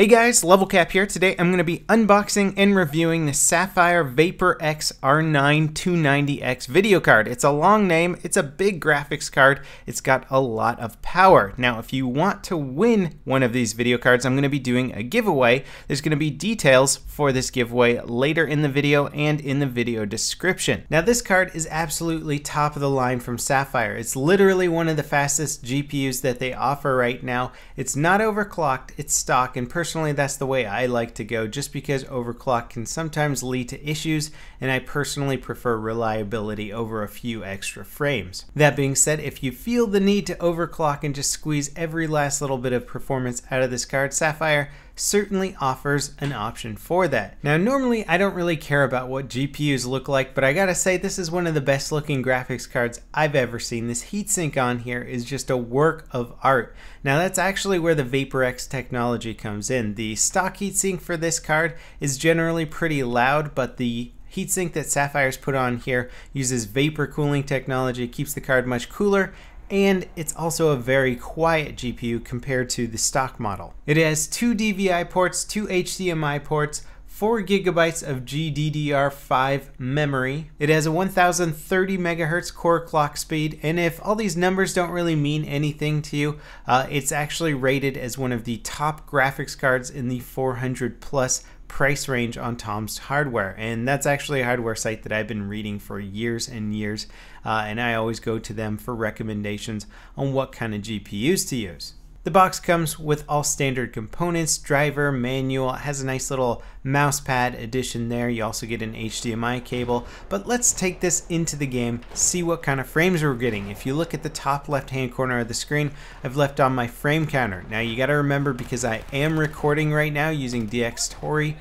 Hey guys, LevelCap here. Today I'm going to be unboxing and reviewing the Sapphire Vapor X R9 290X video card. It's a long name, it's a big graphics card, it's got a lot of power. Now if you want to win one of these video cards, I'm going to be doing a giveaway. There's going to be details for this giveaway later in the video and in the video description. Now this card is absolutely top of the line from Sapphire. It's literally one of the fastest GPUs that they offer right now. It's not overclocked, it's stock, and personally that's the way I like to go, just because overclock can sometimes lead to issues, and I personally prefer reliability over a few extra frames. That being said, if you feel the need to overclock and just squeeze every last little bit of performance out of this card, Sapphire certainly offers an option for that. Now normally I don't really care about what GPUs look like, but I gotta say this is one of the best looking graphics cards I've ever seen. This heatsink on here is just a work of art. Now that's actually where the Vapor X technology comes in. The stock heatsink for this card is generally pretty loud, but the heatsink that Sapphire's put on here uses vapor cooling technology, keeps the card much cooler, and it's also a very quiet GPU compared to the stock model. It has 2 DVI ports, 2 HDMI ports, 4 gigabytes of GDDR5 memory. It has a 1030 megahertz core clock speed, and if all these numbers don't really mean anything to you, it's actually rated as one of the top graphics cards in the 400 plus price range on Tom's Hardware, and that's actually a hardware site that I've been reading for years and years, and I always go to them for recommendations on what kind of GPUs to use. The box comes with all standard components, driver, manual. It has a nice little Mousepad addition there. You also get an HDMI cable, but let's take this into the game, see what kind of frames we're getting. If you look at the top left hand corner of the screen, I've left on my frame counter. Now you gotta remember, because I am recording right now using DxTory,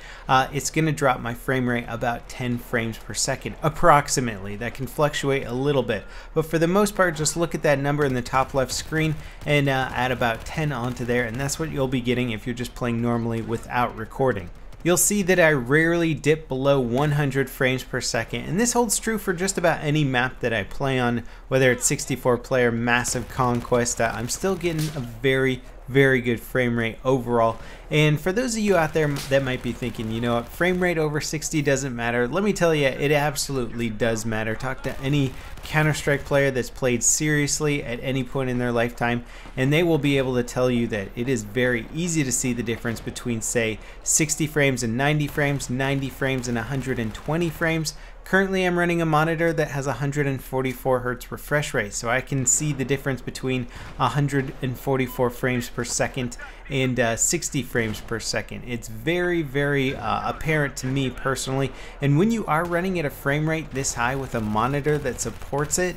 it's gonna drop my frame rate about 10 frames per second, approximately. That can fluctuate a little bit, but for the most part, just look at that number in the top left screen and add about 10 onto there, and that's what you'll be getting if you're just playing normally without recording. You'll see that I rarely dip below 100 frames per second, and this holds true for just about any map that I play on, whether it's 64 player, massive conquest. I'm still getting a very good frame rate overall. And for those of you out there that might be thinking, you know what, frame rate over 60 doesn't matter, let me tell you, it absolutely does matter. Talk to any Counter-Strike player that's played seriously at any point in their lifetime, and they will be able to tell you that it is very easy to see the difference between, say, 60 frames and 90 frames, 90 frames and 120 frames. Currently I'm running a monitor that has 144 Hz refresh rate, so I can see the difference between 144 frames per second and 60 frames per second. It's very apparent to me personally, and when you are running at a frame rate this high with a monitor that supports it,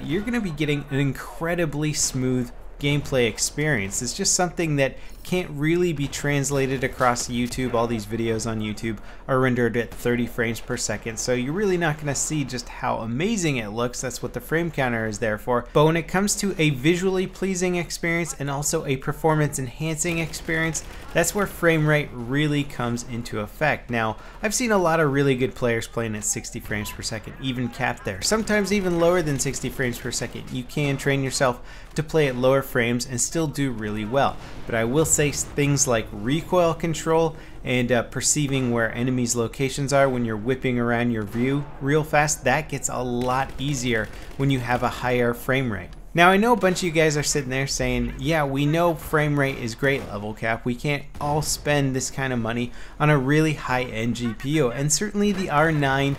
you're going to be getting an incredibly smooth gameplay experience. It's just something that can't really be translated across YouTube. All these videos on YouTube are rendered at 30 frames per second, so you're really not going to see just how amazing it looks. That's what the frame counter is there for. But when it comes to a visually pleasing experience and also a performance enhancing experience, that's where frame rate really comes into effect. Now, I've seen a lot of really good players playing at 60 frames per second, even capped there. Sometimes even lower than 60 frames per second. You can train yourself to play at lower frames and still do really well. But I will say things like recoil control and perceiving where enemies' locations are when you're whipping around your view real fast, that gets a lot easier when you have a higher frame rate. Now I know a bunch of you guys are sitting there saying, yeah, we know frame rate is great, LevelCap. We can't all spend this kind of money on a really high-end GPU, and certainly the R9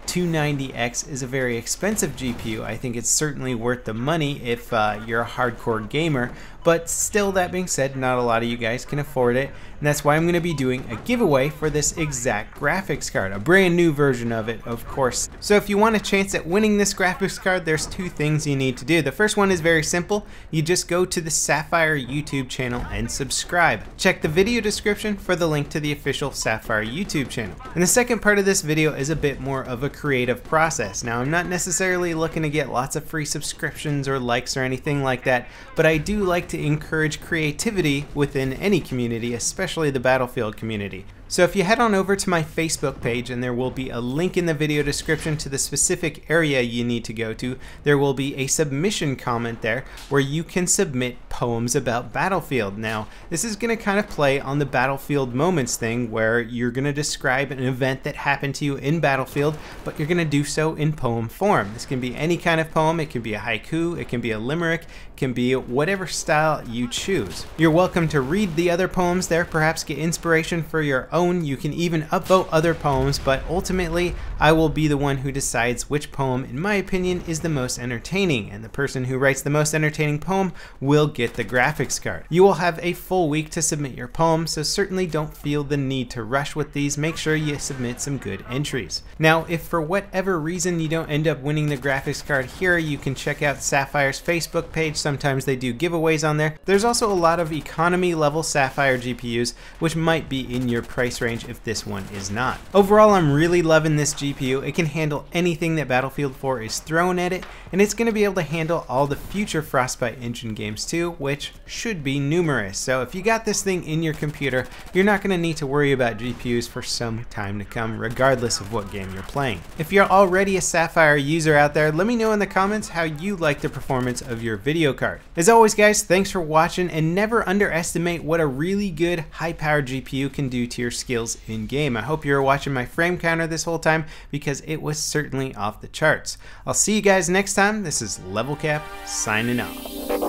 290X is a very expensive GPU. I think it's certainly worth the money if you're a hardcore gamer, but still, that being said, not a lot of you guys can afford it, and that's why I'm going to be doing a giveaway for this exact graphics card, a brand new version of it, of course. So if you want a chance at winning this graphics card, there's 2 things you need to do. The first one is very simple. You just go to the Sapphire YouTube channel and subscribe. Check the video description for the link to the official Sapphire YouTube channel. And the second part of this video is a bit more of a creative process. Now, I'm not necessarily looking to get lots of free subscriptions or likes or anything like that, but I do like to encourage creativity within any community, especially the Battlefield community. So if you head on over to my Facebook page, and there will be a link in the video description to the specific area you need to go to, there will be a submission comment there where you can submit poems about Battlefield. Now, this is going to kind of play on the Battlefield Moments thing, where you're going to describe an event that happened to you in Battlefield, but you're going to do so in poem form. This can be any kind of poem. It can be a haiku, it can be a limerick, it can be whatever style you choose. You're welcome to read the other poems there, perhaps get inspiration for your own. You can even upvote other poems, but ultimately I will be the one who decides which poem, in my opinion, is the most entertaining, and the person who writes the most entertaining poem will get the graphics card. You will have a full week to submit your poem, so certainly don't feel the need to rush with these. Make sure you submit some good entries. Now, if for whatever reason you don't end up winning the graphics card here, you can check out Sapphire's Facebook page. Sometimes they do giveaways on there. There's also a lot of economy level Sapphire GPUs, which might be in your price range if this one is not. Overall, I'm really loving this GPU. It can handle anything that Battlefield 4 is thrown at it, and it's going to be able to handle all the future Frostbite engine games too, which should be numerous. So if you got this thing in your computer, you're not going to need to worry about GPUs for some time to come, regardless of what game you're playing. If you're already a Sapphire user out there, let me know in the comments how you like the performance of your video card. As always guys, thanks for watching, and never underestimate what a really good high-powered GPU can do to your skills in game. I hope you were watching my frame counter this whole time, because it was certainly off the charts. I'll see you guys next time. This is LevelCap signing off.